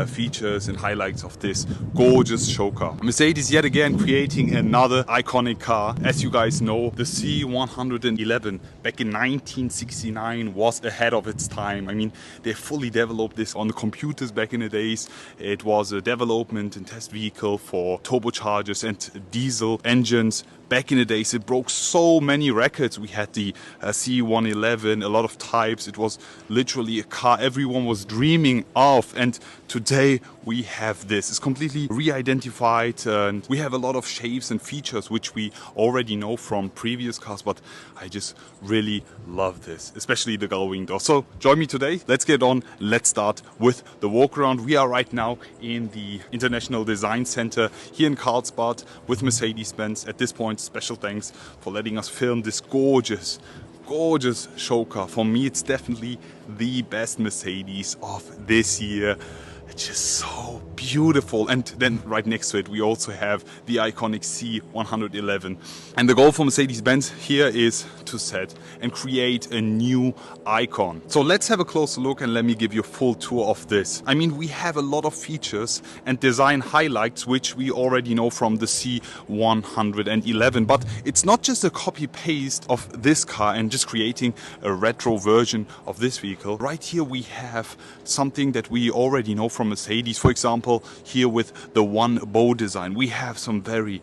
features and highlights of this gorgeous show car. Mercedes yet again creating another iconic car. As you guys know, the C111 back in 1969 was ahead of its time. I mean, they fully developed this on the computers back in the days. It was a development and test vehicle for turbochargers and diesel engines. Back in the days, it broke so many records. We had the C111, a lot of types. It was literally a car everyone was dreaming of. And today we have this. It's completely re-identified, and we have a lot of shapes and features which we already know from previous cars. But I just really love this, especially the gull wing door. So join me today. Let's get on. Let's start with the walk around. We are right now in the International Design Center here in Karlsbad with Mercedes-Benz. At this point, special thanks for letting us film this gorgeous show car. For me, it's definitely the best Mercedes of this year. It's just so beautiful. And then right next to it, we also have the iconic C111. And the goal for Mercedes-Benz here is to set and create a new icon. So let's have a closer look and let me give you a full tour of this. I mean, we have a lot of features and design highlights which we already know from the C111. But it's not just a copy-paste of this car and just creating a retro version of this vehicle. Right here we have something that we already know from Mercedes. For example, here with the one bow design, we have some very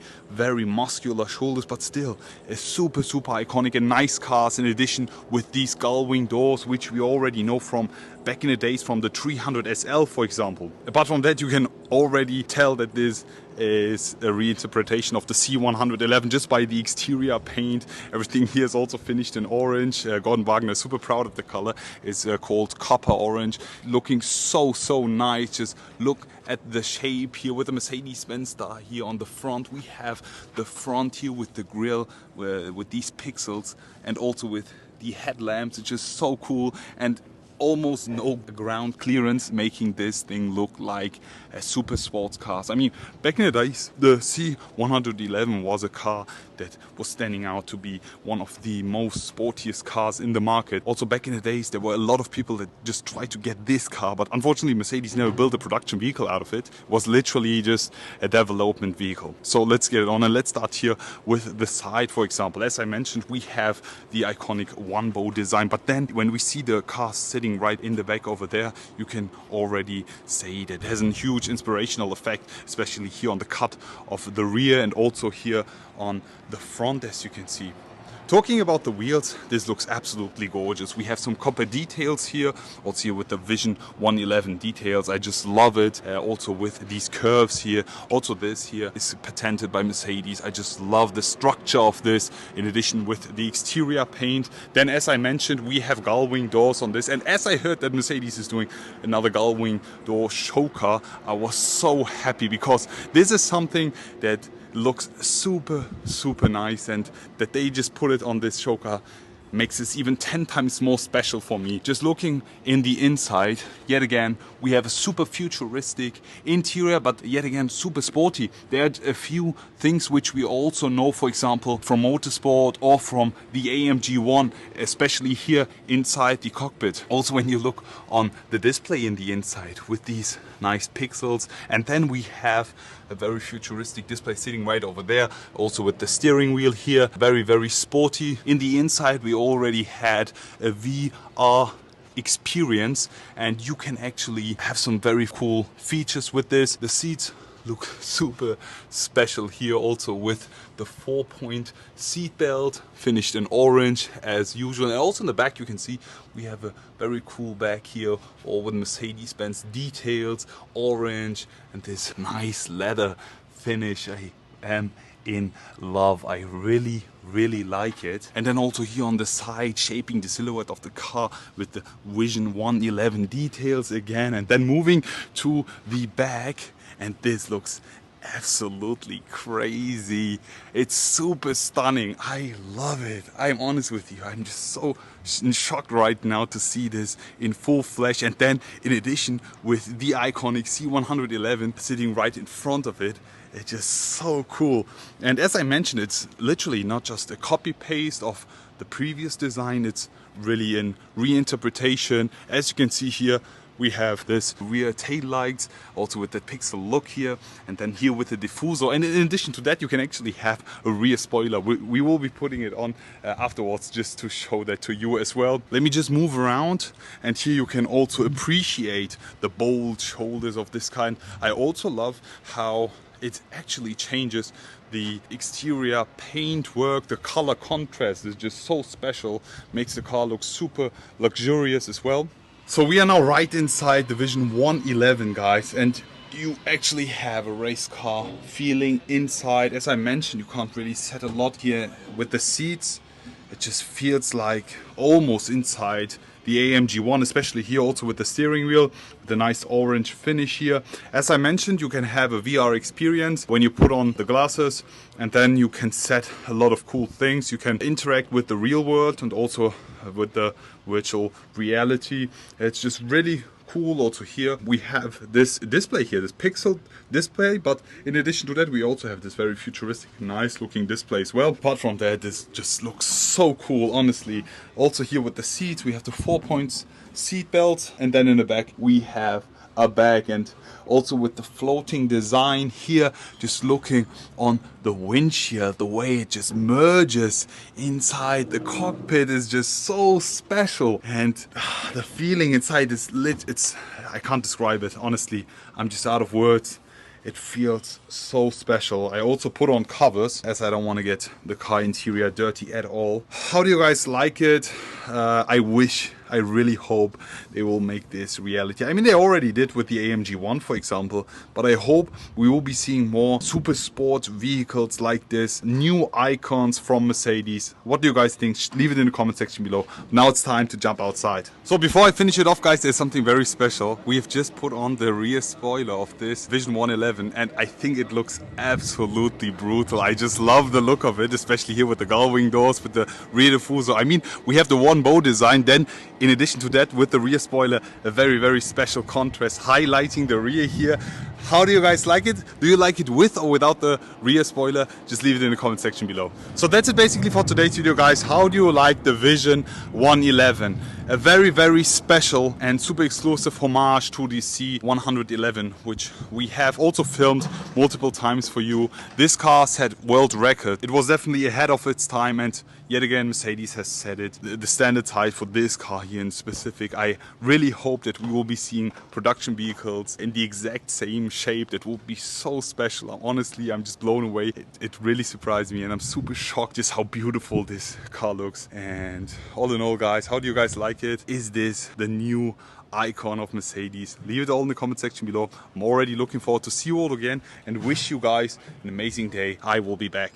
muscular shoulders, but still a super iconic and nice cars, in addition with these gull wing doors which we already know from back in the days from the 300 SL, for example. Apart from that, you can already tell that this is a reinterpretation of the C111 just by the exterior paint. Everything here is also finished in orange. Gordon Wagner is super proud of the color. It's called copper orange, looking so nice. Just look at the shape here with the Mercedes-Benz star here on the front. We have the front here with the grille with these pixels, and also with the headlamps. It's just so cool, and almost no ground clearance, making this thing look like a super sports car. I mean, back in the days, the C111 was a car that was standing out to be one of the most sportiest cars in the market. Also back in the days, there were a lot of people that just tried to get this car, but unfortunately Mercedes never built a production vehicle out of it. It was literally just a development vehicle. So let's get it on, and let's start here with the side. For example, as I mentioned, we have the iconic one bow design, but then when we see the car sitting right in the back over there, you can already say that it has a huge inspirational effect, especially here on the cut of the rear and also here on the front, as you can see. Talking about the wheels, this looks absolutely gorgeous. We have some copper details here, also here with the Vision 111 details. I just love it. Also with these curves here. Also this here is patented by Mercedes. I just love the structure of this, in addition with the exterior paint. Then, as I mentioned, we have gull wing doors on this. And as I heard that Mercedes is doing another gull wing door show car, I was so happy, because this is something that looks super nice, and that they just put it on this show car makes this even 10 times more special for me. Just looking in the inside, yet again, we have a super futuristic interior, but yet again, super sporty. There are a few things which we also know, for example, from motorsport or from the AMG 1, especially here inside the cockpit. Also, when you look on the display in the inside with these nice pixels, and then we have a very futuristic display sitting right over there, also with the steering wheel here, very sporty. In the inside, we already had a VR experience, and you can actually have some very cool features with this. The seats look super special here, also with the 4-point seat belt finished in orange as usual. And also in the back, you can see we have a very cool back here, all with Mercedes-Benz details, orange, and this nice leather finish. I am in love. I really like it. And then also here on the side, shaping the silhouette of the car with the Vision 111 details again. And then moving to the back, and this looks absolutely crazy. It's super stunning. I love it. I'm honest with you, I'm just so shocked right now to see this in full flesh. And then in addition with the iconic C111 sitting right in front of it, it's just so cool. And as I mentioned, it's literally not just a copy paste of the previous design, it's really a reinterpretation. As you can see here, we have this rear tail lights, also with the pixel look here, and then here with the diffuser. And in addition to that, you can actually have a rear spoiler. We will be putting it on afterwards just to show that to you as well. Let me just move around, and here you can also appreciate the bold shoulders of this kind. I also love how it actually changes the exterior paint work. The color contrast is just so special, makes the car look super luxurious as well. So we are now right inside the Vision 111, guys, and you actually have a race car feeling inside. As I mentioned, you can't really set a lot here with the seats. It just feels like almost inside the AMG 1, especially here also with the steering wheel, with the nice orange finish here. As I mentioned, you can have a VR experience when you put on the glasses, and then you can set a lot of cool things. You can interact with the real world and also with the virtual reality. It's just really cool. Also here we have this display here, this pixel display, but in addition to that we also have this very futuristic, nice looking display as well. Apart from that, this just looks so cool, honestly. Also here with the seats, we have the 4-point seat belt, and then in the back we have a bag, and also with the floating design here, just looking on the windshield, the way it just merges inside the cockpit is just so special, and the feeling inside is lit. I can't describe it, honestly. I'm just out of words. It feels so special. I also put on covers as I don't want to get the car interior dirty at all. How do you guys like it? I really hope they will make this reality. I mean, they already did with the AMG 1, for example, but I hope we will be seeing more super sport vehicles like this, new icons from Mercedes. What do you guys think? Leave it in the comment section below. Now it's time to jump outside. So before I finish it off, guys, there's something very special. We have just put on the rear spoiler of this Vision 111, and I think it looks absolutely brutal. I just love the look of it, especially here with the gull wing doors, with the rear diffuser. I mean, we have the one bow design, then in addition to that, with the rear spoiler, a very, very special contrast, highlighting the rear here. How do you guys like it? Do you like it with or without the rear spoiler? Just leave it in the comment section below. So that's it basically for today's video, guys. How do you like the Vision 111? A very, very special and super exclusive homage to the C111, which we have also filmed multiple times for you. This car set world record. It was definitely ahead of its time, and yet again Mercedes has set it. The standards high for this car here in specific. I really hope that we will be seeing production vehicles in the exact same shape. That will be so special. Honestly, I'm just blown away. It really surprised me, and I'm super shocked just how beautiful this car looks. And all in all, guys, how do you guys like it? Is this the new icon of Mercedes? Leave it all in the comment section below. I'm already looking forward to see you all again, and wish you guys an amazing day. I will be back.